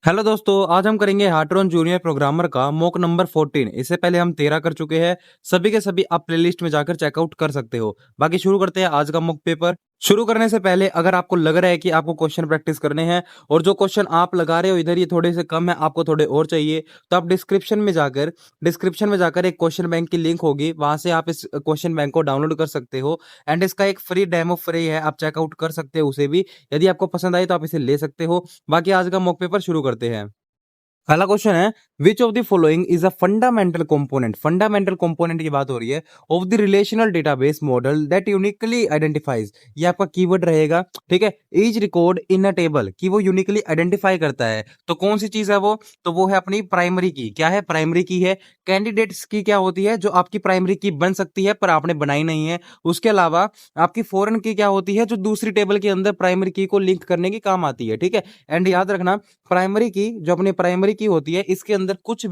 Hello दोस्तों, आज हम करेंगे हार्ट्रॉन जूनियर प्रोग्रामर का मॉक नंबर 14। इससे पहले हम 13 कर चुके हैं। सभी के सभी आप प्लेलिस्ट में जाकर चेकआउट कर सकते हो। बाकी शुरू करते हैं आज का मॉक पेपर। शुरू करने से पहले अगर आपको लग रहा है कि आपको क्वेश्चन प्रैक्टिस करने हैं और जो क्वेश्चन आप लगा रहे हो इधर ये थोड़े से कम है, आपको थोड़े और चाहिए, तो आप डिस्क्रिप्शन में जाकर एक क्वेश्चन बैंक की लिंक होगी, वहां से आप इस क्वेश्चन बैंक को डाउनलोड कर सकते हो। एंड इसका एक फ्री डेमो फ्री है, आप चेकआउट कर सकते हो उसे भी। यदि आपको पसंद आए तो आप इसे ले सकते हो। बाकी आज का मॉक पेपर शुरू करते हैं। पहला क्वेश्चन है, which of the following is a fundamental component. Fundamental component की बात हो रही है of the relational database model that uniquely identifies. ये आपका कीवर्ड रहेगा, ठीक है। Each record in a table, कि वो यूनिकली आइडेंटिफाई करता है। तो कौन सी चीज है वो? तो वो है अपनी प्राइमरी की। क्या है? प्राइमरी की है। कैंडिडेट्स की क्या होती है? जो आपकी प्राइमरी की बन सकती है पर आपने बनाई नहीं है। उसके अलावा आपकी फॉरेन की क्या होती है? जो दूसरी टेबल के अंदर प्राइमरी की को लिंक करने की काम आती है, ठीक है। एंड याद रखना, प्राइमरी की जो अपनी प्राइमरी की होती है इसके अंदर कुछ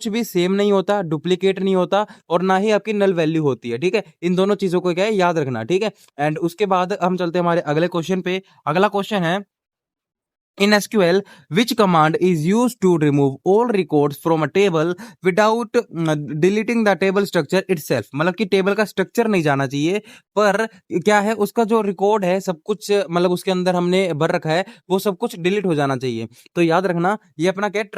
भी सेम नहीं होता, डुप्लीकेट नहीं होता और ना ही आपकी नल वैल्यू होती है, ठीक है। इन दोनों चीजों को क्या है, याद रखना, ठीक है। एंड उसके बाद हम चलते हैं हमारे अगले क्वेश्चन पे। अगला क्वेश्चन है, in SQL, which command is used to remove all records from a table without deleting the table structure itself। मतलब कि टेबल का स्ट्रक्चर नहीं जाना चाहिए, पर क्या है उसका जो रिकॉर्ड है सब कुछ, मतलब उसके अंदर हमने भर रखा है वो सब कुछ डिलीट हो जाना चाहिए। तो याद रखना, ये अपना क्या है,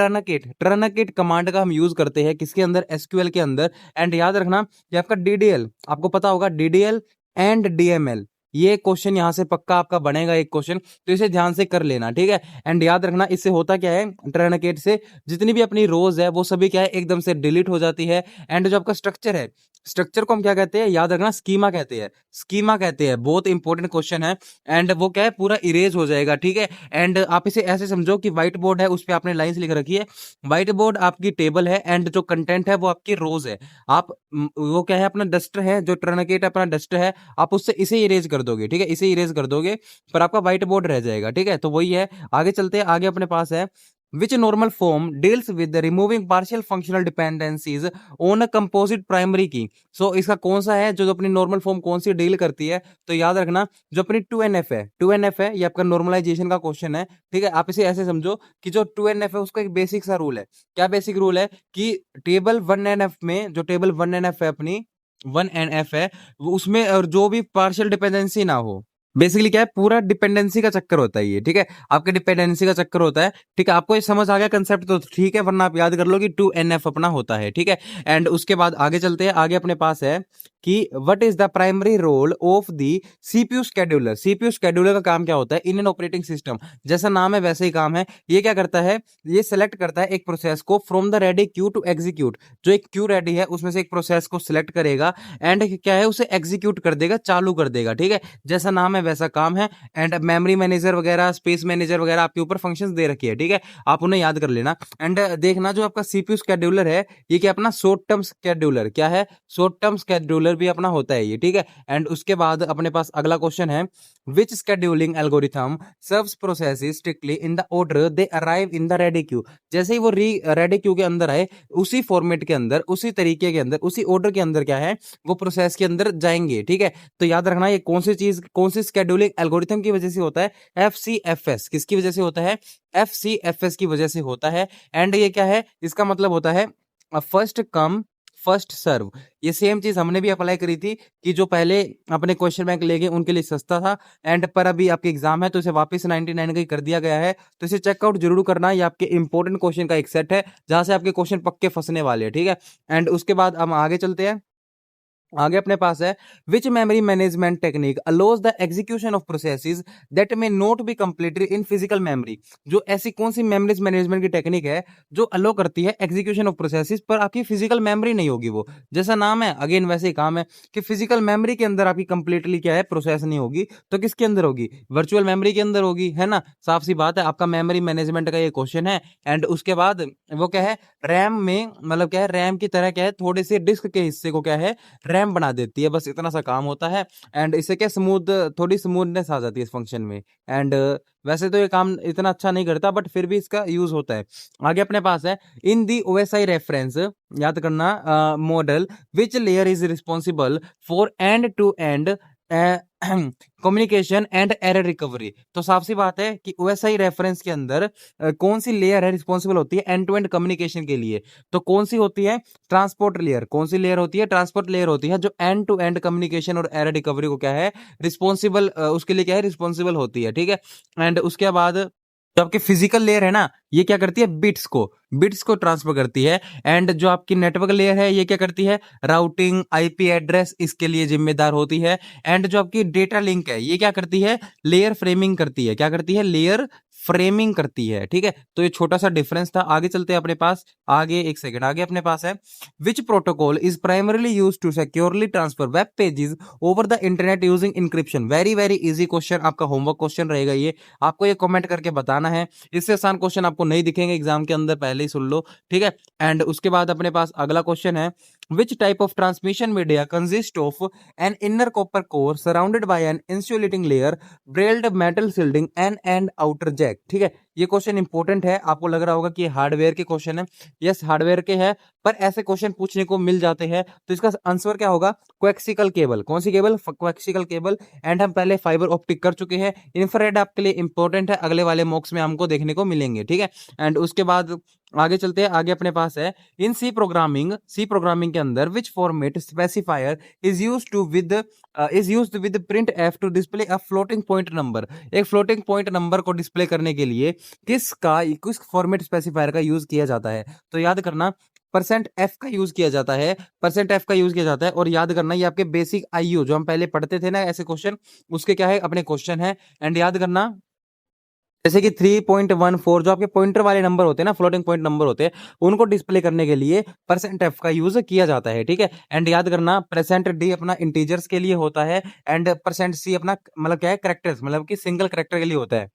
ट्रनकेट कमांड का हम यूज करते हैं किसके अंदर? SQL के अंदर। एंड याद रखना, ये आपका DDL, आपको पता होगा DDL एंड DML, ये क्वेश्चन यहां से पक्का आपका बनेगा एक क्वेश्चन, तो इसे ध्यान से कर लेना, ठीक है। एंड याद रखना, इससे होता क्या है, ट्रनकेट से जितनी भी अपनी रोज है वो सभी क्या है, एकदम से डिलीट हो जाती है। एंड जो आपका स्ट्रक्चर है, स्ट्रक्चर को हम क्या कहते हैं? याद रखना, स्कीमा कहते हैं। स्कीमा कहते हैं, बहुत इंपॉर्टेंट क्वेश्चन है। एंड वो क्या है, पूरा इरेज हो जाएगा, ठीक है। एंड आप इसे ऐसे समझो कि व्हाइट बोर्ड है, उस पर आपने लाइंस लिख रखी है। व्हाइट बोर्ड आपकी टेबल है एंड जो कंटेंट है वो आपकी रोज है। आप वो क्या है, अपना डस्टर है, जो ट्रनकेट अपना डस्टर है, आप उससे इसे इरेज कर दोगे, ठीक है, इसे इरेज कर दोगे, पर आपका व्हाइट बोर्ड रह जाएगा, ठीक है। तो वही है। आगे चलते हैं, आगे अपने पास है, which normal form deals with the removing partial functional dependencies on a composite primary key। so इसका कौन सा है जो अपनी नॉर्मल फॉर्म कौन सी डील करती है? तो याद रखना, जो अपनी 2NF है, 2NF है, ये आपका नॉर्मलाइजेशन का क्वेश्चन है, ठीक है। आप इसे ऐसे समझो कि जो 2NF है उसका एक बेसिक सा रूल है। क्या बेसिक रूल है? कि टेबल 1NF में, जो टेबल 1NF है अपनी, 1NF है, उसमें और जो भी पार्शियल डिपेंडेंसी ना हो, बेसिकली क्या है, पूरा डिपेंडेंसी का चक्कर होता है ये, ठीक है। आपके डिपेंडेंसी का चक्कर होता है, ठीक है। आपको ये समझ आ गया कंसेप्ट तो ठीक है, वरना आप याद कर लो कि 2NF अपना होता है, ठीक है। एंड उसके बाद आगे चलते हैं, आगे अपने पास है कि what is the primary role of the CPU scheduler. CPU scheduler का काम क्या होता है इन एन ऑपरेटिंग सिस्टम? जैसा नाम है वैसे ही काम है। ये क्या करता है, ये सेलेक्ट करता है एक प्रोसेस को from the ready queue to execute. जो एक क्यू रेडी है उसमें से एक प्रोसेस को सिलेक्ट करेगा एंड क्या है, उसे एग्जीक्यूट कर देगा, चालू कर देगा, ठीक है। जैसा नाम है वैसा काम है। एंड मेमोरी मैनेजर वगैरह, स्पेस मैनेजर वगैरह आपके ऊपर फंक्शंस दे रखी है, ठीक है। आप उन्हें याद कर लेना। एंड देखना, जो आपका CPU शेड्यूलर है ये क्या अपना शॉर्ट टर्म शेड्यूलर, क्या है, शॉर्ट टर्म शेड्यूलर भी अपना होता है ये, ठीक है। एंड उसके बाद अपने पास अगला क्वेश्चन है, which scheduling algorithm serves processes strictly in the order they arrive in the ready queue. जैसे ही वो रेडी क्यू के अंदर आए, उसी फॉर्मेट के अंदर, उसी तरीके के अंदर, उसी ऑर्डर के अंदर क्या है, वो प्रोसेस के अंदर जाएंगे, ठीक है। तो याद रखना, ये कौन सी चीज, कौन सी शेड्यूलिंग एल्गोरिथम की वजह से होता है? FCFS। किसकी वजह से होता है? FCFS की वजह से होता है। एंड ये क्या है, इसका मतलब होता है फर्स्ट कम फर्स्ट सर्व। ये सेम चीज हमने भी अप्लाई करी थी कि जो पहले अपने क्वेश्चन बैंक ले गए उनके लिए सस्ता था, एंड पर अभी आपके एग्जाम है तो इसे वापस 99 का ही कर दिया गया है। तो इसे चेकआउट जरूर करना, ये आपके इंपॉर्टेंट क्वेश्चन का एक सेट है जहां से आपके क्वेश्चन पक्के फंसने वाले हैं, ठीक है। एंड उसके बाद हम आगे चलते हैं, आगे अपने पास है, which memory management technique allows the execution of processes that may not be completed in physical memory. जो ऐसी कौन सी मेमोरी मैनेजमेंट की टेक्निक है जो अलो करती है एग्जीक्यूशन ऑफ प्रोसेसेस पर आपकी फिजिकल मेमोरी नहीं होगी? वो जैसा नाम है अगेन वैसे ही काम है कि फिजिकल मेमोरी के अंदर आपकी कंप्लीटली क्या है, प्रोसेस नहीं होगी, तो किसके अंदर होगी? वर्चुअल मेमोरी के अंदर होगी, है ना। साफ सी बात है, आपका मेमोरी मैनेजमेंट का ये क्वेश्चन है। एंड उसके बाद वो क्या है, रैम में, मतलब क्या है, रैम की तरह क्या है, थोड़े से डिस्क के हिस्से को क्या है, रैम बना देती है, बस इतना सा काम होता है। एंड इससे क्या स्मूथ, थोड़ी स्मूथनेस आ जाती है इस फंक्शन में। एंड वैसे तो ये काम इतना अच्छा नहीं करता, बट फिर भी इसका यूज होता है। आगे अपने पास है, इन दी OSI रेफरेंस, याद करना, model which layer is responsible for end to end communication and error recovery. तो साफ सी बात है कि ओएसआई रेफरेंस के अंदर कौन सी लेयर है रिस्पॉन्सिबल होती है एंड टू एंड कम्युनिकेशन के लिए? तो कौन सी होती है? Transport layer. कौन सी लेयर होती है? ट्रांसपोर्ट लेयर होती है, जो एंड टू एंड कम्युनिकेशन और एरर रिकवरी को क्या है, रिस्पॉन्सिबल, उसके लिए क्या है, रिस्पॉन्सिबल होती है। ठीक है। एंड उसके बाद जो आपकी फिजिकल लेयर है ना, ये क्या करती है, बिट्स को ट्रांसफर करती है। एंड जो आपकी नेटवर्क लेयर है, ये क्या करती है, राउटिंग, आईपी एड्रेस, इसके लिए जिम्मेदार होती है। एंड जो आपकी डेटा लिंक है, ये क्या करती है, लेयर फ्रेमिंग करती है। क्या करती है? लेयर फ्रेमिंग करती है। ठीक है। तो ये छोटा सा डिफरेंस था। आगे चलते हैं अपने पास, आगे एक सेकंड, आगे अपने पास है, which protocol is primarily use to securely transfer web pages over the internet using encryption. Very very easy question, आपका होमवर्क क्वेश्चन रहेगा ये। आपको ये कमेंट करके बताना है। इससे आसान क्वेश्चन आपको नहीं दिखेंगे एग्जाम के अंदर, पहले ही सुन लो। ठीक है। एंड उसके बाद अपने पास अगला क्वेश्चन है, which type of transmission media consists of an inner copper core surrounded by an insulating layer, brailled metal shielding and outer jack। ठीक है। ये क्वेश्चन इंपॉर्टेंट है। आपको लग रहा होगा कि ये हार्डवेयर के क्वेश्चन है। यस, हार्डवेयर के हैं, पर ऐसे क्वेश्चन पूछने को मिल जाते हैं। तो इसका आंसर क्या होगा? कोएक्सिकल केबल। कौन सी केबल? कोएक्सिकल केबल। एंड हम पहले फाइबर ऑप्टिक कर चुके हैं। इंफ्रारेड आपके लिए इंपॉर्टेंट है, अगले वाले मॉक्स में हमको देखने को मिलेंगे। ठीक है। एंड उसके बाद आगे चलते हैं, आगे अपने पास है, इन सी प्रोग्रामिंग के अंदर विच format specifier is used with print F two display a floating point number. एक फ्लोटिंग पॉइंट नंबर को डिस्प्ले करने के लिए किस फॉर्मेट स्पेसिफायर का यूज किया जाता है? तो याद करना, परसेंट एफ का यूज किया जाता है। परसेंट एफ का यूज किया जाता है। और याद करना, ये आपके बेसिक आईयू जो हम पहले पढ़ते थे ना ऐसे क्वेश्चन, उसके क्या है, अपने क्वेश्चन है। एंड याद करना, जैसे कि 3.14 जो आपके पॉइंटर वाले नंबर होते हैं ना, फ्लोटिंग पॉइंट नंबर होते हैं, उनको डिस्प्ले करने के लिए परसेंट एफ का यूज किया जाता है। ठीक है। एंड याद करना, परसेंट डी अपना इंटीजर्स के लिए होता है। एंड परसेंट सी अपना मतलब क्या है, करेक्टर्स, मतलब कि सिंगल करेक्टर के लिए होता है।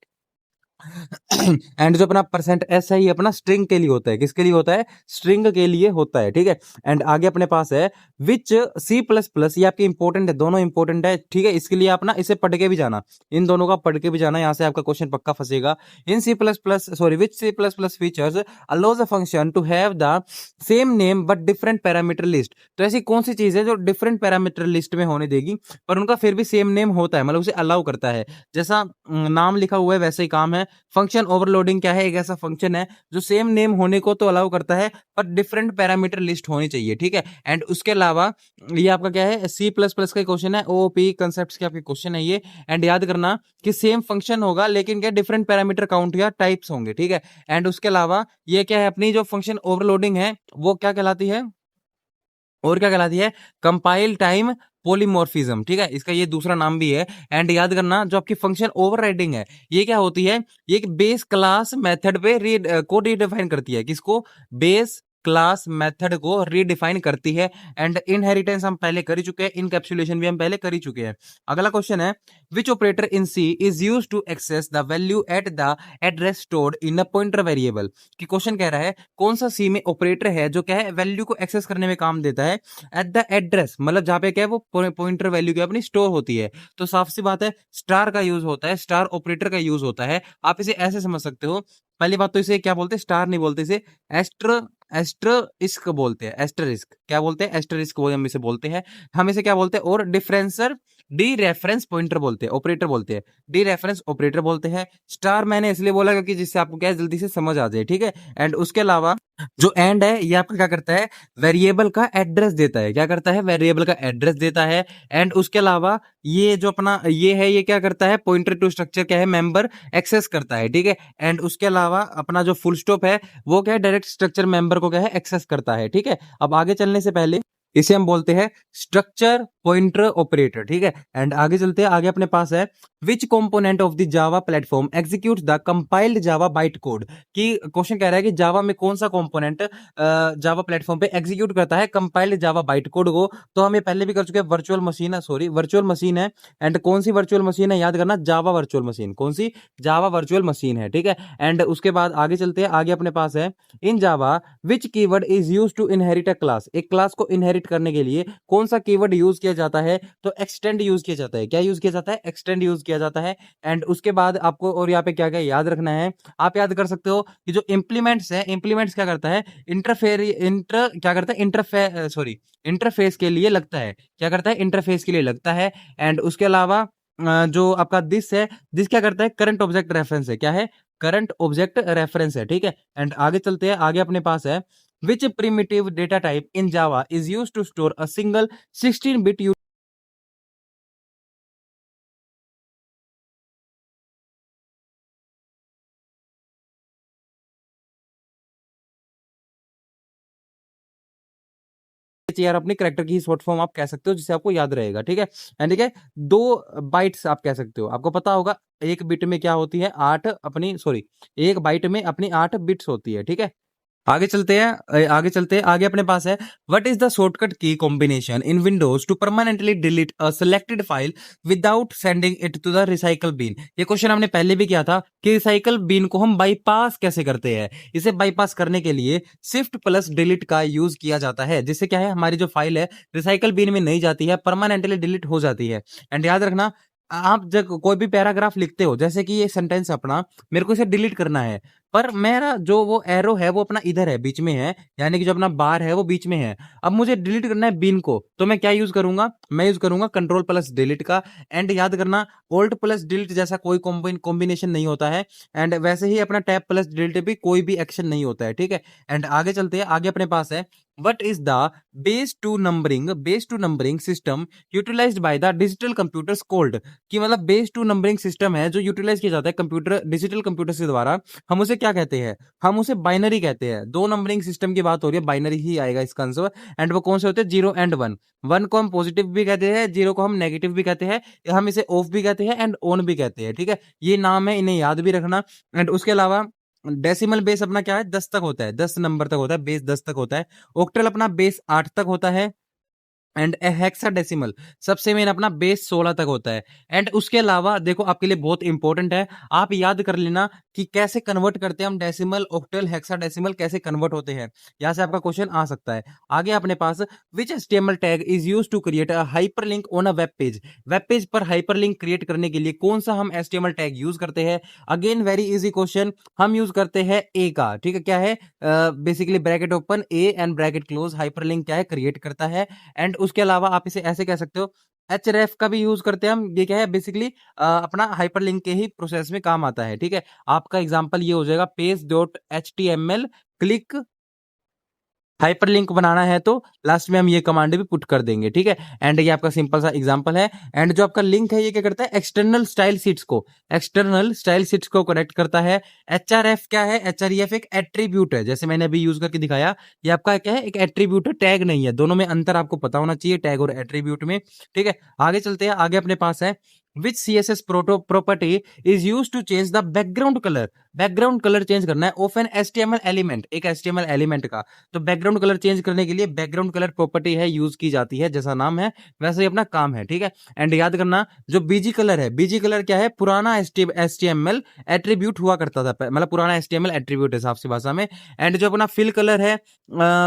एंड जो अपना परसेंट एस है, ये अपना स्ट्रिंग के लिए होता है। किसके लिए होता है? स्ट्रिंग के लिए होता है। ठीक है। एंड आगे अपने पास है, विच सी प्लस प्लस, ये आपकी इंपॉर्टेंट है, दोनों इंपॉर्टेंट है। ठीक है। इसके लिए आप ना इसे पढ़ के भी जाना, इन दोनों का पढ़ के भी जाना, यहां से आपका क्वेश्चन पक्का फंसेगा। In C plus plus sorry which C plus plus features allows a function to have the same name but different parameter list. तो ऐसी कौन सी चीज है जो डिफरेंट पैरामीटर लिस्ट में होने देगी, पर उनका फिर भी सेम नेम होता है, मतलब उसे अलाउ करता है। जैसा नाम लिखा हुआ है वैसे ही काम है। फंक्शन ओवरलोडिंग क्या है? एक ऐसा फंक्शन है जो सेम नेम होने को तो अलाउ करता है, पर डिफरेंट पैरामीटर लिस्ट होनी चाहिए। ठीक है। एंड उसके अलावा ये आपका क्या है, सी प्लस प्लस का क्वेश्चन है, ओपी कंसेप्ट के आपके क्वेश्चन है ये। एंड याद करना कि सेम फंक्शन होगा, लेकिन क्या डिफरेंट पैरामीटर काउंट या टाइप्स होंगे। ठीक है। एंड उसके अलावा ये क्या है, अपनी जो फंक्शन ओवरलोडिंग है वो क्या कहलाती है, और क्या कहलाती है, कंपाइल टाइम पॉलीमॉर्फिज्म। ठीक है। इसका ये दूसरा नाम भी है। एंड याद करना, जो आपकी फंक्शन ओवरराइडिंग है, ये क्या होती है, ये एक बेस क्लास मेथड पे को रीडिफाइन करती है। किसको? बेस क्लास मेथड को रीडिफाइन करती है। एंड इनहेरिटेंस हम पहले कर ही चुके हैं, इनकैप्सुलेशन भी हम पहले कर ही चुके हैं। अगला क्वेश्चन है, which operator in C is used to access the value at the address stored in a pointer variable. कि क्वेश्चन कह रहा है, कौन सा सी में ऑपरेटर है जो क्या है, वैल्यू को एक्सेस करने में काम देता है एट द एड्रेस, मतलब जहां पे क्या है वो पॉइंटर वैल्यू क्या अपनी स्टोर होती है। तो साफ सी बात है, स्टार का यूज होता है, स्टार ऑपरेटर का यूज होता है। आप इसे ऐसे समझ सकते हो, पहली बात तो इसे क्या बोलते हैं, स्टार नहीं बोलते, इसे एस्टरिस्क बोलते हैं। एस्टरिस्क क्या बोलते हैं, एस्टरिस्क हम इसे बोलते हैं। हम इसे क्या बोलते हैं, और डिफरेंसर डी रेफरेंस पॉइंटर बोलते हैं, ऑपरेटर बोलते हैं, डी रेफरेंस ऑपरेटर बोलते हैं। स्टार मैंने इसलिए बोला क्योंकि जिससे आपको क्या है, जल्दी से समझ आ जाए। ठीक है। एंड उसके अलावा जो एंड है, ये आपका क्या करता है, वेरिएबल का एड्रेस देता है। क्या करता है? वेरिएबल का एड्रेस देता है। एंड उसके अलावा ये जो अपना ये है, ये क्या करता है, पॉइंटर टू स्ट्रक्चर क्या है, मेंबर एक्सेस करता है। ठीक है। एंड उसके अलावा अपना जो फुल स्टॉप है, वो क्या है, डायरेक्ट स्ट्रक्चर मेंबर को क्या है, एक्सेस करता है। ठीक है। अब आगे चलने से पहले इसे हम बोलते हैं स्ट्रक्चर पॉइंटर ऑपरेटर। ठीक है। एंड आगे चलते हैं, आगे अपने पास है, विच component of the Java platform execute the compiled Java byte code. कि क्वेश्चन कह रहा है कि जावा में कौन सा कंपोनेंट जावा प्लेटफॉर्म पे एग्जीक्यूट करता है कंपाइल्ड जावा बाइट कोड को। तो हम ये पहले भी कर चुके हैं, वर्चुअल मशीन है, सॉरी वर्चुअल मशीन है। एंड कौन सी वर्चुअल मशीन है, याद करना, जावा वर्चुअल मशीन। कौन सी? जावा वर्चुअल मशीन है। ठीक है। एंड उसके बाद आगे चलते हैं, आगे अपने पास है, in Java which keyword is used to inherit a class. एक क्लास को इनहेरिट करने के लिए कौन सा कीवर्ड यूज किया किया जाता है तो एक्सटेंड यूज किया जाता है। क्या यूज किया जाता है? एक्सटेंड यूज किया जाता है। एंड उसके बाद आपको और यहाँ पे क्या क्या याद रखना है, आप याद कर सकते हो कि जो इंप्लीमेंट्स है, इंप्लीमेंट्स क्या करता है, क्या करता है, इंटरफेस के लिए लगता है। क्या करता है? इंटरफेस के लिए लगता है। एंड उसके अलावा जो आपका दिस है, दिस क्या करता है? करंट ऑब्जेक्ट रेफरेंस है। क्या है? करंट ऑब्जेक्ट रेफरेंस है। ठीक है। एंड आगे चलते हैं, आगे अपने पास है which primitive data type in Java is used to store a single 16-bit यार अपनी कैरेक्टर की शॉर्ट फॉर्म आप कह सकते हो, जिससे आपको याद रहेगा। ठीक है। एंड ठीक है, 2 बाइट्स आप कह सकते हो। आपको पता होगा एक बिट में क्या होती है, 1 बाइट में अपनी 8 बिट्स होती है। ठीक है। आगे अपने पास है व्हाट इज द शॉर्टकट की combination in Windows to permanently delete a selected file without sending it to the recycle bin. ये क्वेश्चन हमने पहले भी किया था कि रिसाइकल बीन को हम बाईपास कैसे करते हैं। इसे बाईपास करने के लिए शिफ्ट प्लस डिलीट का यूज किया जाता है, जिससे क्या है, हमारी जो फाइल है रिसाइकल बीन में नहीं जाती है, परमानेंटली डिलीट हो जाती है। एंड याद रखना, आप जब कोई भी पैराग्राफ लिखते हो, जैसे कि ये सेंटेंस अपना, मेरे को इसे डिलीट करना है, पर मेरा जो वो एरो है वो अपना इधर है, बीच में है, यानी कि जो अपना बार है वो बीच में है। अब मुझे डिलीट करना है बीन को, तो मैं क्या यूज करूंगा? मैं यूज करूंगा कंट्रोल प्लस डिलीट का। एंड याद करना, ऑल्ट प्लस डिलीट जैसा कोई कॉम्बिनेशन नहीं होता है। एंड वैसे ही अपना टैब प्लस डिलीट भी कोई भी एक्शन नहीं होता है। ठीक है। एंड आगे चलते हैं, आगे अपने पास है what is the base two numbering system utilized by the digital computers called. कि मतलब बेस टू नंबरिंग सिस्टम है जो यूटिलाइज किया जाता है कंप्यूटर, डिजिटल कंप्यूटर के द्वारा, हम उसे क्या कहते हैं? हम उसे बाइनरी कहते हैं। 2 नंबरिंग सिस्टम की बात हो रही है, बाइनरी ही आएगा इसका आंसर। एंड वो कौन से होते हैं? 0 एंड 1। 1 को हम पॉजिटिव भी कहते हैं, 0 को हम नेगेटिव भी कहते हैं, हम इसे ऑफ भी कहते हैं एंड ऑन भी कहते हैं। ठीक है। ये नाम है, इन्हें याद भी रखना। एंड उसके अलावा डेसिमल बेस अपना क्या है? 10 तक होता है, 10 नंबर तक होता है, बेस 10 तक होता है। ऑक्टल अपना बेस 8 तक होता है। एंड हेक्साडेसिमल सबसे मेन अपना बेस 16 तक होता है। एंड उसके अलावा देखो, आपके लिए बहुत इंपॉर्टेंट है, आप याद कर लेना कि कैसे कन्वर्ट करते हैं हम, डेसिमल, ऑक्टल, हेक्साडेसिमल कैसे कन्वर्ट होते हैं। यहां से आपका क्वेश्चन आ सकता है। आगे अपने पास which HTML tag is use to create a hyperlink on a web page. Web page पर हाइपरलिंक क्रिएट करने के लिए कौन सा हम एचटीएमएल टैग यूज करते हैं? अगेन वेरी इजी क्वेश्चन, हम यूज करते हैं ए का। ठीक है। क्या है? Basically bracket open A and bracket close, hyperlink क्या है? क्रिएट करता है। एंड उसके अलावा आप इसे ऐसे कह सकते हो, एचरेफ का भी यूज करते हैं हम। ये क्या है? बेसिकली अपना हाइपरलिंक के ही प्रोसेस में काम आता है। ठीक है। आपका एग्जांपल ये हो जाएगा, page dot H T M L click hyperlink बनाना है तो लास्ट में हम ये कमांड भी पुट कर देंगे। ठीक है। एंड ये आपका सिंपल सा एग्जांपल है। एंड जो आपका लिंक है ये क्या करता है? एक्सटर्नल स्टाइल शीट्स को कनेक्ट करता है। एचआरएफ क्या है? एचआरईएफ एक एट्रीब्यूट है, जैसे मैंने अभी यूज करके दिखाया। ये आपका क्या है? एक एट्रीब्यूट है, टैग नहीं है। दोनों में अंतर आपको पता होना चाहिए, टैग और एट्रीब्यूट में। ठीक है। आगे चलते हैं, आगे अपने पास है विच CSS property is used to change the background color। Background colour change करना है ऑफ एन HTML एलिमेंट, एक HTML एलिमेंट का। तो बैकग्राउंड कलर चेंज करने के लिए बैकग्राउंड कलर प्रॉपर्टी है, यूज की जाती है, जैसा नाम है वैसे ही अपना काम है। ठीक है। एंड याद करना, जो बीजी कलर है, बीजी कलर क्या है? पुराना HTML एट्रीब्यूट हुआ करता था, मतलब पुराना HTML एट्रीब्यूट है साफ सी भाषा में। एंड जो अपना फिल कलर है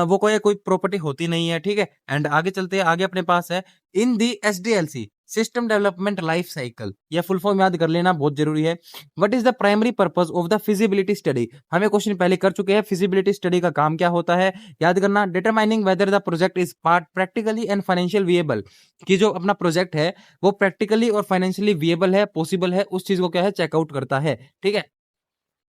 वो कोई प्रॉपर्टी होती नहीं है। ठीक है। एंड आगे चलते हैं, आगे अपने पास है इन दी SDLC system development life cycle. यह फुल फॉर्म याद कर लेना, बहुत जरूरी है। What is the primary purpose of the feasibility study. हमें क्वेश्चन पहले कर चुके हैं, फिजिबिलिटी स्टडी का काम क्या होता है? याद करना, determining whether the project is part practically and financial viable. कि जो अपना प्रोजेक्ट है वो प्रैक्टिकली और फाइनेंशियली विएबल है, पॉसिबल है, उस चीज को क्या है? चेकआउट करता है। ठीक है।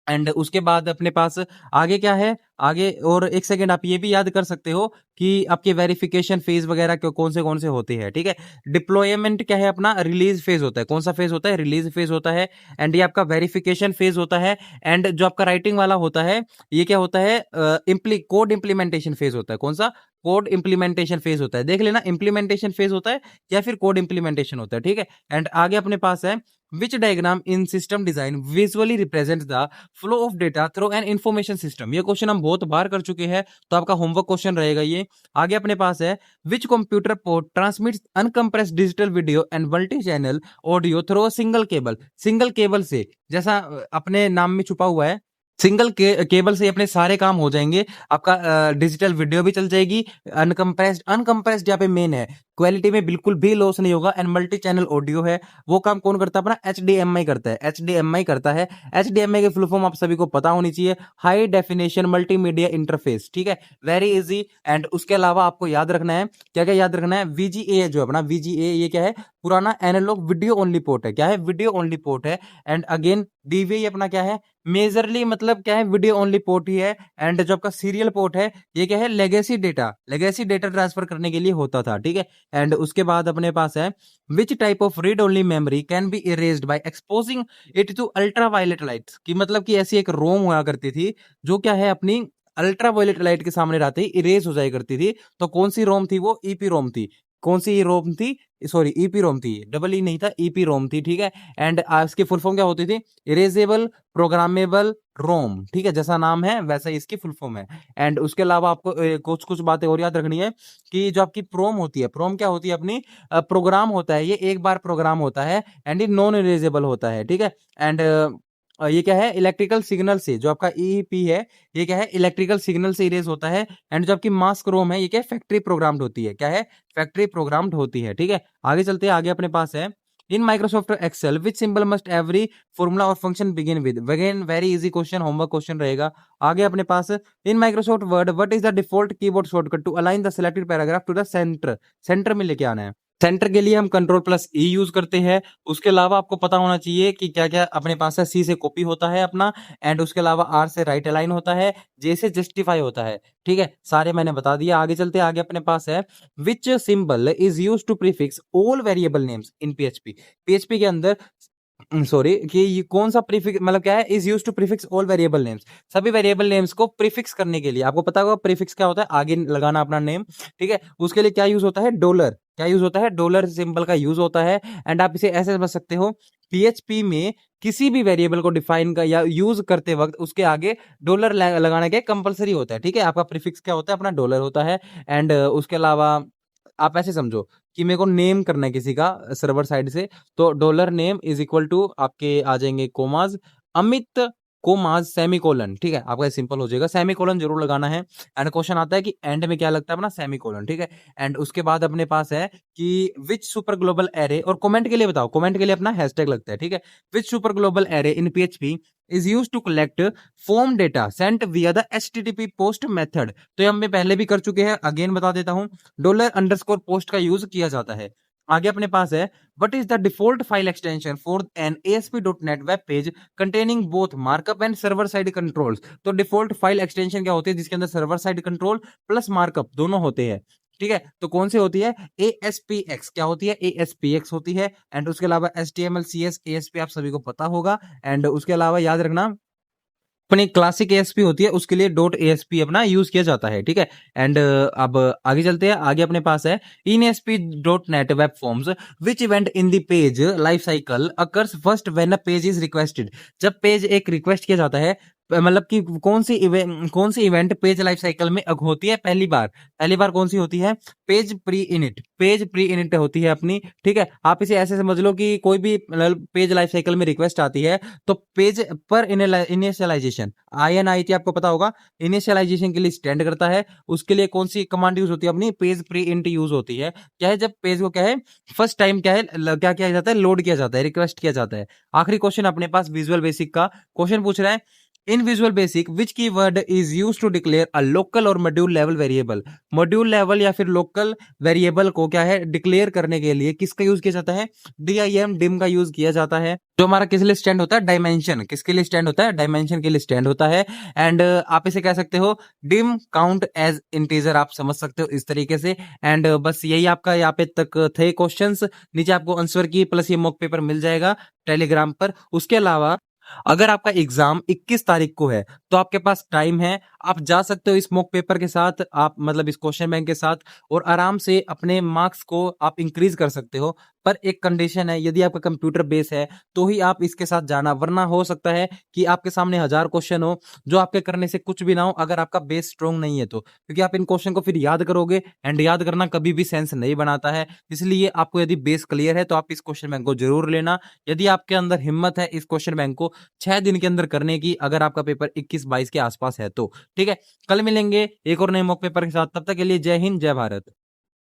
एंड उसके बाद अपने पास आगे क्या है? आगे और एक सेकंड आप ये भी याद कर सकते हो कि आपके वेरिफिकेशन फेज वगैरह कौन से होते हैं। ठीक है। डिप्लॉयमेंट क्या है? अपना रिलीज फेज होता है। कौन सा फेज होता है? रिलीज फेज होता है। एंड ये आपका वेरिफिकेशन फेज होता है। एंड जो आपका राइटिंग वाला होता है ये क्या होता है? कोड इंप्लीमेंटेशन फेज होता है। कौन सा? कोड इंप्लीमेंटेशन फेज होता है। देख लेना, इंप्लीमेंटेशन फेज होता है या फिर कोड इंप्लीमेंटेशन होता है। ठीक है। एंड आगे अपने पास है which diagram in system design visually represent the flow of data through an information system. ये क्वेश्चन हम बहुत बार कर चुके हैं, तो आपका होमवर्क क्वेश्चन रहेगा ये। आगे अपने पास है which computer port transmits uncompressed digital video and multi channel audio through a single cable. Single cable से, जैसा अपने नाम में छुपा हुआ है, सिंगल केबल से अपने सारे काम हो जाएंगे। आपका डिजिटल वीडियो भी चल जाएगी। अनकम्प्रेस्ड यहाँ पे मेन है, क्वालिटी में बिल्कुल भी लॉस नहीं होगा। एंड मल्टी चैनल ऑडियो है, वो काम कौन करता है अपना, HDMI करता है। HDMI करता है। HDMI की फुल फॉर्म आप सभी को पता होनी चाहिए, हाई डेफिनेशन मल्टीमीडिया इंटरफेस। ठीक है, वेरी इजी। एंड उसके अलावा आपको याद रखना है, क्या क्या याद रखना है, VGA जो अपना VGA ये क्या है, पुराना एनालॉग वीडियो ओनली पोर्ट है। क्या है, वीडियो ओनली पोर्ट है। एंड अगेन DVI अपना क्या है, मेजरली मतलब क्या है, वीडियो ओनली पोर्ट ही है। एंड जो आपका सीरियल पोर्ट है, ये क्या है, लेगेसी डेटा ट्रांसफर करने के लिए होता था। ठीक है, एंड उसके बाद अपने पास है, which type of read only memory can be erased by exposing it to ultraviolet lights, की मतलब कि ऐसी एक रोम हुआ करती थी जो क्या है अपनी अल्ट्रावायलेट लाइट के सामने रहते ही इरेज हो जाया करती थी। तो कौन सी रोम थी, वो ईपी रोम थी। कौन सी रोम थी, सॉरी ईपी रोम थी, डबल ई नहीं था, ईपी रोम थी। ठीक है, एंड इसकी फुल फॉर्म क्या होती थी, इरेजेबल प्रोग्रामेबल रोम। ठीक है, जैसा नाम है वैसा ही इसकी फुल फॉर्म है। एंड उसके अलावा आपको कुछ कुछ बातें और याद रखनी है, कि जो आपकी प्रोम होती है, प्रोम क्या होती है अपनी, प्रोग्राम होता है, ये एक बार प्रोग्राम होता है। एंड ये नॉन इरेजेबल होता है। ठीक है, एंड ये क्या है, इलेक्ट्रिकल सिग्नल से, जो आपका ईईपी है, ये क्या है, इलेक्ट्रिकल सिग्नल से इरेज होता है। एंड जो आपकी मास्क रोम है, ये क्या है, फैक्ट्री प्रोग्राम्ड होती है। क्या है, फैक्ट्री प्रोग्राम्ड होती है। ठीक है, आगे चलते हैं। आगे अपने पास है, in Microsoft Excel which symbol must every formula और function begin with, again very easy question, homework question रहेगा। आगे अपने पास, in Microsoft Word what is the default keyboard shortcut to align the selected paragraph to the centre, centre में लेके आना है। Centre के लिए हम कंट्रोल+E यूज करते हैं। उसके अलावा आपको पता होना चाहिए कि क्या क्या अपने पास है, C से कॉपी होता है अपना। एंड उसके अलावा R से राइट अलाइन होता है, J से जस्टिफाई होता है। ठीक है, सारे मैंने बता दिया। आगे चलते हैं। आगे अपने पास है, which symbol is use to prefix all variable names in PHP। PHP के अंदर, सॉरी, कि ये कौन सा प्रीफिक्स, मतलब क्या है, is use to prefix all variable names, सभी वेरिएबल नेम्स को प्रीफिक्स करने के लिए। आपको पता होगा प्रीफिक्स क्या होता है, आगे लगाना अपना नेम। ठीक है, उसके लिए क्या यूज होता है, डॉलर। क्या यूज होता है, डॉलर सिंबल का यूज होता है। एंड आप इसे ऐसे समझ सकते हो, PHP में किसी भी वेरिएबल को डिफाइन का या यूज करते वक्त उसके आगे डॉलर लगाना क्या कंपलसरी होता है। ठीक है, आपका प्रीफिक्स क्या होता है, अपना डॉलर होता है। एंड उसके अलावा आप ऐसे समझो कि मेरे को नेम करना है किसी का सर्वर साइड से, तो dollar name is equal to आपके आ जाएंगे कोमाज, अमित कोमाज सेमीकोलन। ठीक है, आपका सिंपल हो जाएगा, सेमीकोलन जरूर लगाना है। एंड क्वेश्चन आता है कि एंड में क्या लगता है अपना, सेमीकोलन। ठीक है, एंड उसके बाद अपने पास है कि विच सुपर ग्लोबल एरे, और कमेंट के लिए बताओ, कमेंट के लिए अपना हैशटैग लगता है। ठीक है, which super global array in PHP is use to collect form data sent via the HTTP post method. तो ये हम पहले भी कर चुके हैं, अगेन बता देता हूं, $_पोस्ट का यूज किया जाता है। आगे अपने पास है, what is the default file extension for an ASP.NET web page containing both markup and server side controls. तो डिफॉल्ट फाइल एक्सटेंशन क्या होती है, जिसके अंदर server side control plus markup दोनों होते हैं। ठीक है, तो कौन सी होती है, ASPX। क्या होती है, ASPX होती है। एंड उसके अलावा HTML CS ASP आप सभी को पता होगा। एंड उसके अलावा याद रखना, अपनी क्लासिक ASP होती है, उसके लिए .ASP अपना यूज किया जाता है। ठीक है, एंड अब आगे चलते हैं। आगे अपने पास है, इन ASP.NET web forms which event in the page life cycle occurs first when a page is requested. जब पेज एक रिक्वेस्ट किया जाता है, मतलब कि कौन सी इवेंट पेज लाइफ साइकिल में होती है, पहली बार कौन सी होती है, पेज प्री इनिट होती है अपनी। ठीक है, आप इसे ऐसे समझ लो कि कोई भी पेज लाइफ साइकिल में रिक्वेस्ट आती है, तो पेज पर इनिशियलाइजेशन, INIT आपको पता होगा, इनिशियलाइजेशन के लिए स्टैंड करता है। उसके लिए कौन सी कमांड यूज होती है अपनी, पेज प्री इंट यूज होती है। क्या है, जब पेज को क्या है, फर्स्ट टाइम क्या है, क्या किया जाता है, लोड किया जाता है, रिक्वेस्ट किया जाता है। आखिरी क्वेश्चन अपने पास विजुअल बेसिक का क्वेश्चन पूछ रहा है, in Visual Basic which keyword is used to declare a local और module level variable. Module level या फिर लोकल वेरिएबल को क्या है, डिक्लेयर करने के लिए किसका यूज किया जाता है, डिम का यूज किया जाता है। जो हमारा किस लिए स्टैंड होता है, डायमेंशन, किसके लिए स्टैंड होता है, डायमेंशन के लिए स्टैंड होता है। एंड आप इसे कह सकते हो डिम काउंट एज इंटीजर, आप समझ सकते हो इस तरीके से। एंड बस यही आपका यहाँ पे तक थे क्वेश्चंस। नीचे आपको आंसर की प्लस ये मॉक पेपर मिल जाएगा टेलीग्राम पर। उसके अलावा अगर आपका एग्जाम 21 तारीख को है, तो आपके पास टाइम है, आप जा सकते हो इस मॉक पेपर के साथ, आप मतलब इस क्वेश्चन बैंक के साथ, और आराम से अपने मार्क्स को आप इंक्रीज कर सकते हो। पर एक कंडीशन है, यदि आपका कंप्यूटर बेस है तो ही आप इसके साथ जाना, वरना हो सकता है कि आपके सामने 1000 क्वेश्चन हो जो आपके करने से कुछ भी ना हो अगर आपका बेस स्ट्रांग नहीं है तो, क्योंकि आप इन क्वेश्चन को फिर याद करोगे एंड याद करना कभी भी सेंस नहीं बनाता है। इसलिए आपको यदि बेस क्लियर है तो आप इस क्वेश्चन बैंक को जरूर लेना। यदि आपके अंदर हिम्मत है इस क्वेश्चन बैंक को 6 दिन के अंदर करने की, अगर आपका पेपर 21-22 के आसपास है तो, ठीक है। कल मिलेंगे एक और नए मॉक पेपर के साथ, तब तक के लिए जय हिंद, जय भारत।